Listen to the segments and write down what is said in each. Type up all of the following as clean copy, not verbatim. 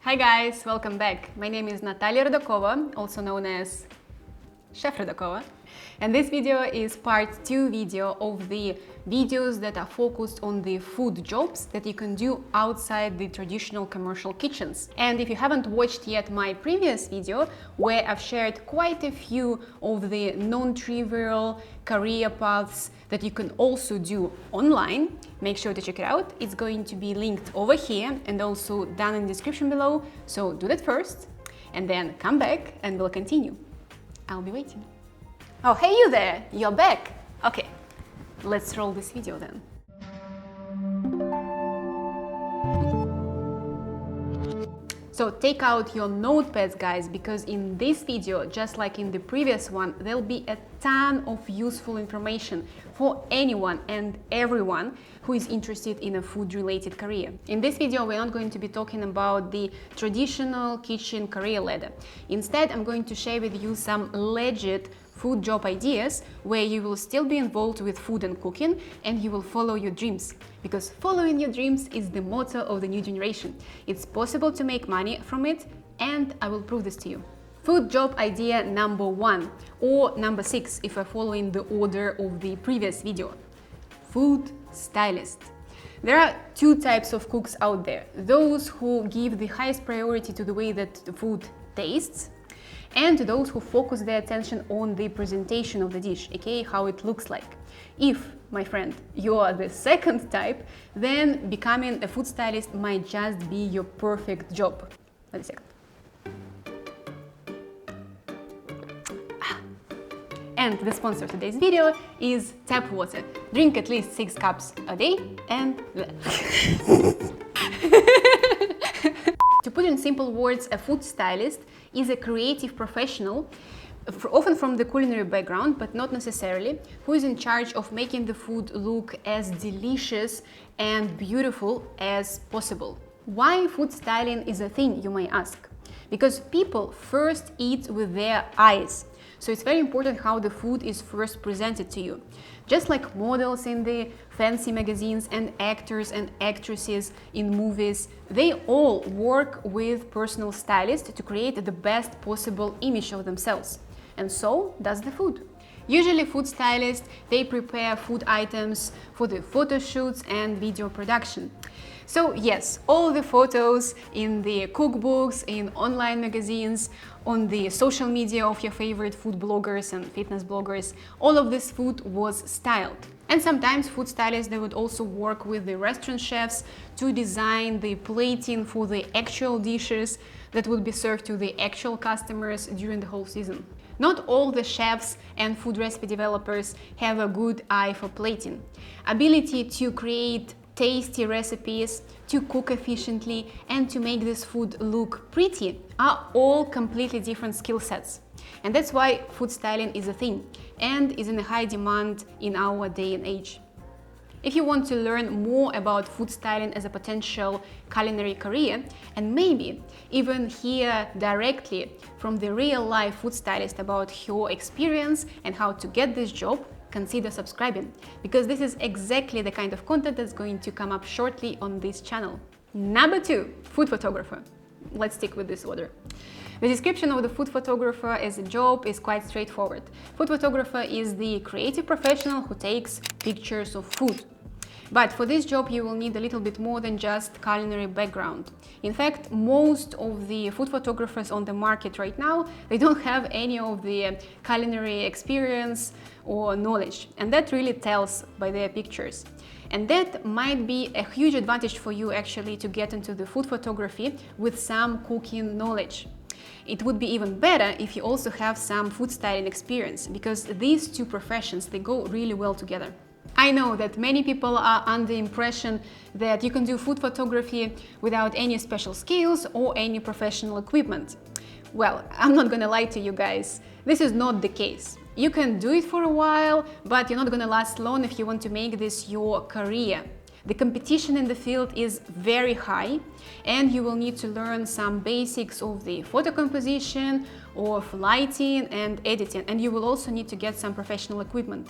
Hi guys, welcome back. My name is Natalia Rudakova, also known as Chef Rudakova. And this video is part 2 video of the videos that are focused on the food jobs that you can do outside the traditional commercial kitchens. And if you haven't watched yet my previous video, where I've shared quite a few of the non-trivial career paths that you can also do online, make sure to check it out. It's going to be linked over here and also down in the description below. So do that first and then come back and we'll continue. I'll be waiting. Oh, hey you there, you're back. Okay, let's roll this video then. So take out your notepads, guys, because in this video, just like in the previous one, there'll be a ton of useful information for anyone and everyone who is interested in a food-related career. In this video, we're not going to be talking about the traditional kitchen career ladder. Instead, I'm going to share with you some legit food job ideas where you will still be involved with food and cooking and you will follow your dreams. Because following your dreams is the motto of the new generation. It's possible to make money from it, and I will prove this to you. Food job idea number 1, or number 6 if we're following the order of the previous video. Food stylist. There are two types of cooks out there. Those who give the highest priority to the way that the food tastes, and to those who focus their attention on the presentation of the dish, aka how it looks like. If, my friend, you are the second type, then becoming a food stylist might just be your perfect job. Wait a second. And the sponsor of today's video is tap water. Drink at least 6 cups a day and... To put in simple words, a food stylist is a creative professional, often from the culinary background, but not necessarily, who is in charge of making the food look as delicious and beautiful as possible. Why food styling is a thing, you may ask? Because people first eat with their eyes. So it's very important how the food is first presented to you. Just like models in the fancy magazines and actors and actresses in movies, they all work with personal stylists to create the best possible image of themselves. And so does the food. Usually food stylists, they prepare food items for the photo shoots and video production. So yes, all the photos in the cookbooks, in online magazines, on the social media of your favorite food bloggers and fitness bloggers, all of this food was styled. And sometimes food stylists, they would also work with the restaurant chefs to design the plating for the actual dishes that would be served to the actual customers during the whole season. Not all the chefs and food recipe developers have a good eye for plating. Ability to create tasty recipes, to cook efficiently, and to make this food look pretty are all completely different skill sets. And that's why food styling is a thing and is in a high demand in our day and age. If you want to learn more about food styling as a potential culinary career, and maybe even hear directly from the real-life food stylist about her experience and how to get this job, consider subscribing, because this is exactly the kind of content that's going to come up shortly on this channel. Number 2, food photographer. Let's stick with this order. The description of the food photographer as a job is quite straightforward. Food photographer is the creative professional who takes pictures of food. But for this job, you will need a little bit more than just culinary background. In fact, most of the food photographers on the market right now, they don't have any of the culinary experience or knowledge. And that really tells by their pictures. And that might be a huge advantage for you actually to get into the food photography with some cooking knowledge. It would be even better if you also have some food styling experience, because these two professions, they go really well together. I know that many people are under the impression that you can do food photography without any special skills or any professional equipment. Well, I'm not gonna lie to you guys, this is not the case. You can do it for a while, but you're not gonna last long if you want to make this your career. The competition in the field is very high, and you will need to learn some basics of the photo composition, of lighting and editing, and you will also need to get some professional equipment.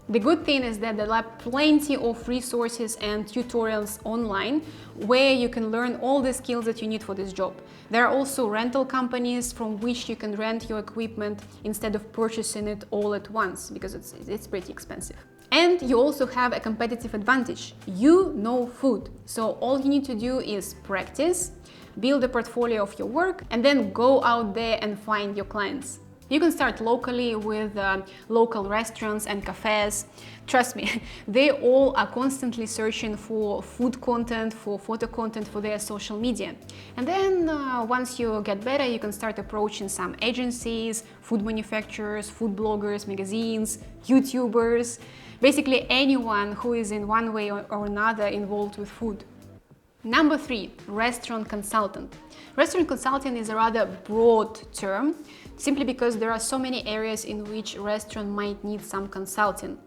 The good thing is that there are plenty of resources and tutorials online where you can learn all the skills that you need for this job. There are also rental companies from which you can rent your equipment instead of purchasing it all at once, because it's pretty expensive. And you also have a competitive advantage. You know food, so all you need to do is practice, build a portfolio of your work, and then go out there and find your clients. You can start locally with local restaurants and cafes. Trust me, they all are constantly searching for food content, for photo content for their social media. And then once you get better, you can start approaching some agencies, food manufacturers, food bloggers, magazines, YouTubers, basically anyone who is in one way or another involved with food. Number 3, restaurant consultant. Restaurant consulting is a rather broad term, simply because there are so many areas in which a restaurant might need some consulting.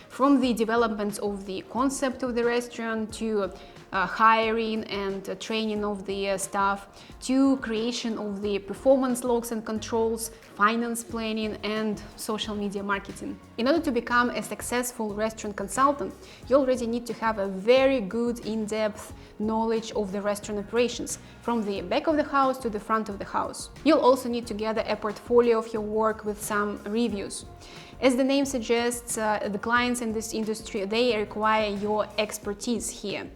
From the development of the concept of the restaurant to hiring and training of the staff, to creation of the performance logs and controls, finance planning, and social media marketing. In order to become a successful restaurant consultant, you already need to have a very good in-depth knowledge of the restaurant operations, from the back of the house to the front of the house. You'll also need to gather a portfolio of your work with some reviews. As the name suggests, the clients in this industry, they require your expertise here.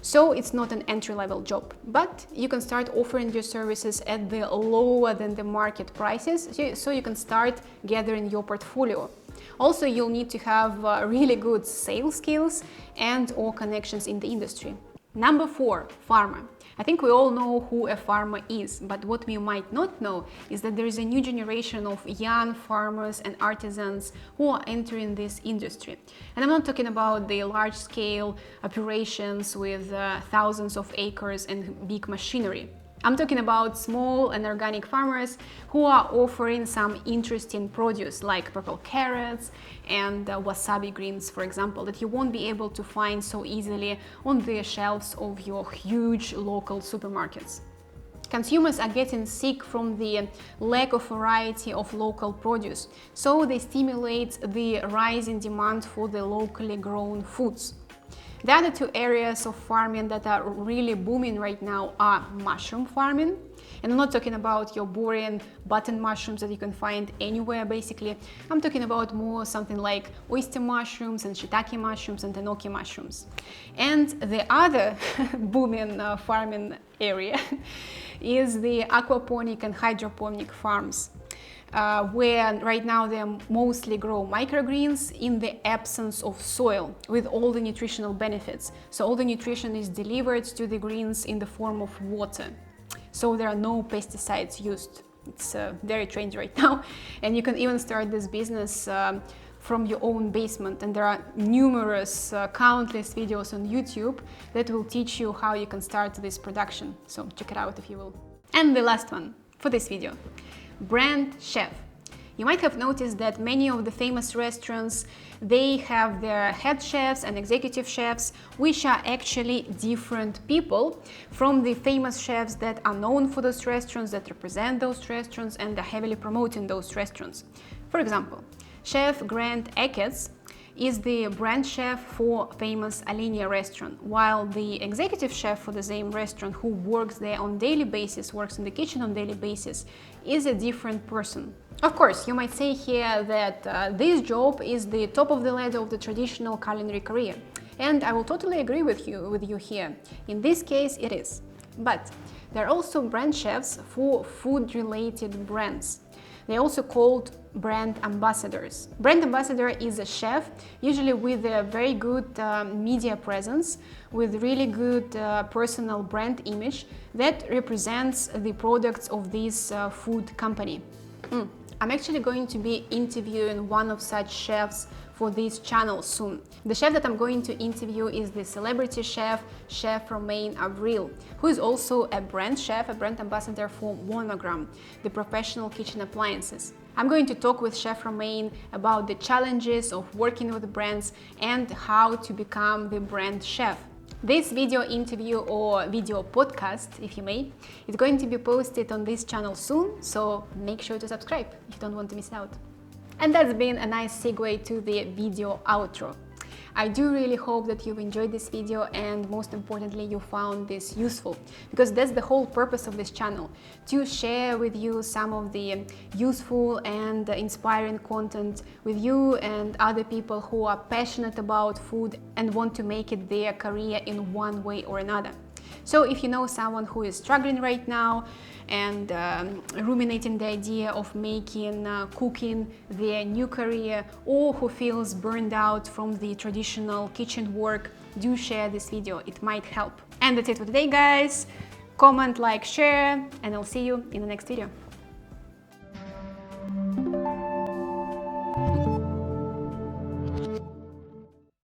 So it's not an entry-level job, but you can start offering your services at the lower than the market prices, so you can start gathering your portfolio. Also, you'll need to have really good sales skills and or connections in the industry. Number 4, farmer. I think we all know who a farmer is, but what we might not know is that there is a new generation of young farmers and artisans who are entering this industry. And I'm not talking about the large-scale operations with thousands of acres and big machinery. I'm talking about small and organic farmers who are offering some interesting produce like purple carrots and wasabi greens, for example, that you won't be able to find so easily on the shelves of your huge local supermarkets. Consumers are getting sick from the lack of variety of local produce, so they stimulate the rise in demand for the locally grown foods. The other 2 areas of farming that are really booming right now are mushroom farming. And I'm not talking about your boring button mushrooms that you can find anywhere, basically. I'm talking about more something like oyster mushrooms and shiitake mushrooms and enoki mushrooms. And the other booming farming area is the aquaponic and hydroponic farms. Where right now they mostly grow microgreens in the absence of soil with all the nutritional benefits. So all the nutrition is delivered to the greens in the form of water. So there are no pesticides used. It's very trendy right now. And you can even start this business from your own basement. And there are numerous, countless videos on YouTube that will teach you how you can start this production. So check it out if you will. And the last one for this video. Brand chef. You might have noticed that many of the famous restaurants, they have their head chefs and executive chefs, which are actually different people from the famous chefs that are known for those restaurants, that represent those restaurants and are heavily promoting those restaurants. For example, Chef Grant Achatz is the brand chef for famous Alinea restaurant, while the executive chef for the same restaurant who works there on daily basis, works in the kitchen on daily basis, is a different person. Of course, you might say here that this job is the top of the ladder of the traditional culinary career. And I will totally agree with you here. In this case, it is. But there are also brand chefs for food-related brands. They're also called brand ambassadors. Brand ambassador is a chef, usually with a very good media presence, with really good personal brand image that represents the products of this food company. I'm actually going to be interviewing one of such chefs for this channel soon. The chef that I'm going to interview is the celebrity chef, Chef Romain Avril, who is also a brand chef, a brand ambassador for Monogram, the professional kitchen appliances. I'm going to talk with Chef Romain about the challenges of working with brands and how to become the brand chef. This video interview or video podcast, if you may, is going to be posted on this channel soon, so make sure to subscribe if you don't want to miss out. And that's been a nice segue to the video outro. I do really hope that you've enjoyed this video and most importantly you found this useful, because that's the whole purpose of this channel, to share with you some of the useful and inspiring content with you and other people who are passionate about food and want to make it their career in one way or another. So if you know someone who is struggling right now and ruminating the idea of making cooking their new career, or who feels burned out from the traditional kitchen work, do share this video, it might help. And that's it for today, guys. Comment, like, share, and I'll see you in the next video.